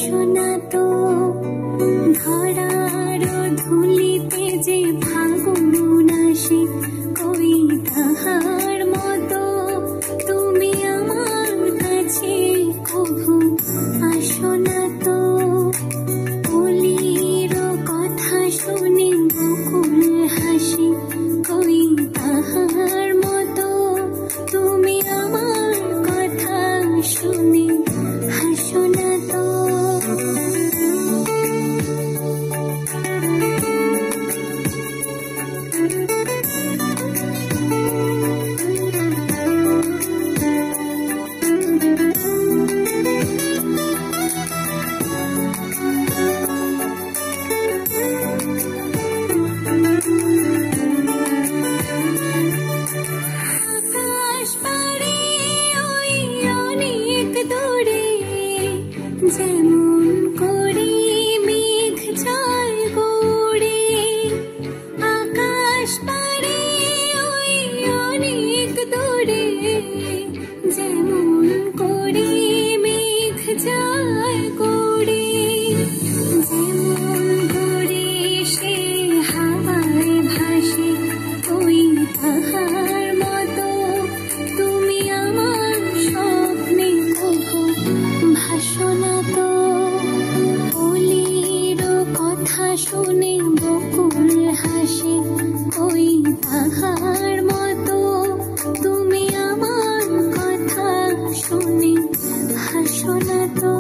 হাসো না তো ধরার ধুলিতে যে ফাগুন আসে ওই তাহার মতো তুমি আমার কাছে কভু আসো না তো বলির কথা শুনে বকুল হাসি ওই তাহার মতো তুমি আমার কথা শুনে হাসো না তো যেমন করে মেঘ যায় গড়ে আকাশ পারে ওই অনেক দূরে যেমন করে মেঘ যায় গড়ে যেমন করে সে হাওয়ায় ভাসে ওই তাহার মতো তুমি আমার স্বপ্নে কভু ভাসো না তো বলির কথা শুনে বকুল হাসে ওই তাহার মতো তুমি আমার কথা শুনে হাসো না তো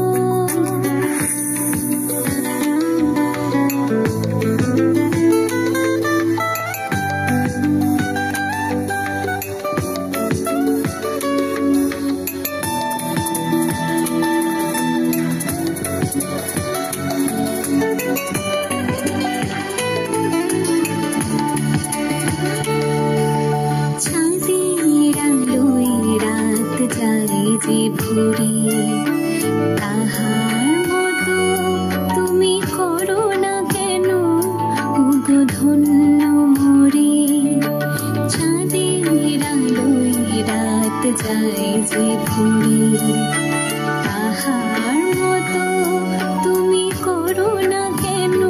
যে ভুরি তাহার মতো তুমি করো না কেন ওগো ধন্য মোরে চাঁদের আলোয় রাত যায় যে ভুরি তাহার মতো তুমি করো না কেন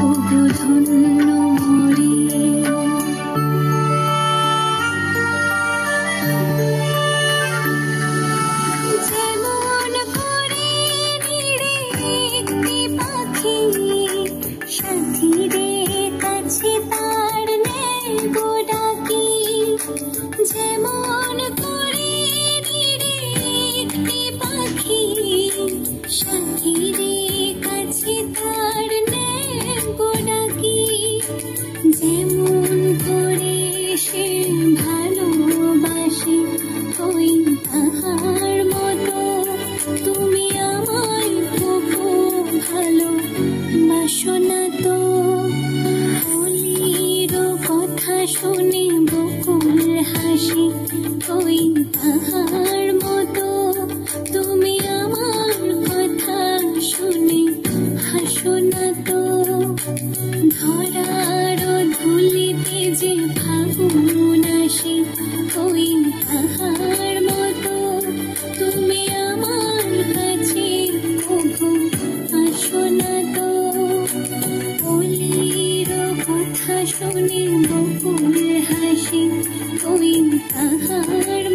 ওগো ধন্য মোরে সাথীরে কাছে তার নেবো ডাকি যেমন করে একটি পাখি সাথীরে কাছে তার নেবো ডাকি যেমন করে সে ভালোবাসে ওই তাহার মতো তুমি আমায় কভু ভালোবাসো না তো বলির কথা শুনে বকুল হাসি ওই তাহার মতো তুমি আমার কথা শুনে হাসো না তো ধরার ধুলিতে যে ফাগুন আসে ওই তাহার মতো তুমি আমার কাছে কভু আসো না তো বলির কথা শুনে বকুল হাসি ওই তাহার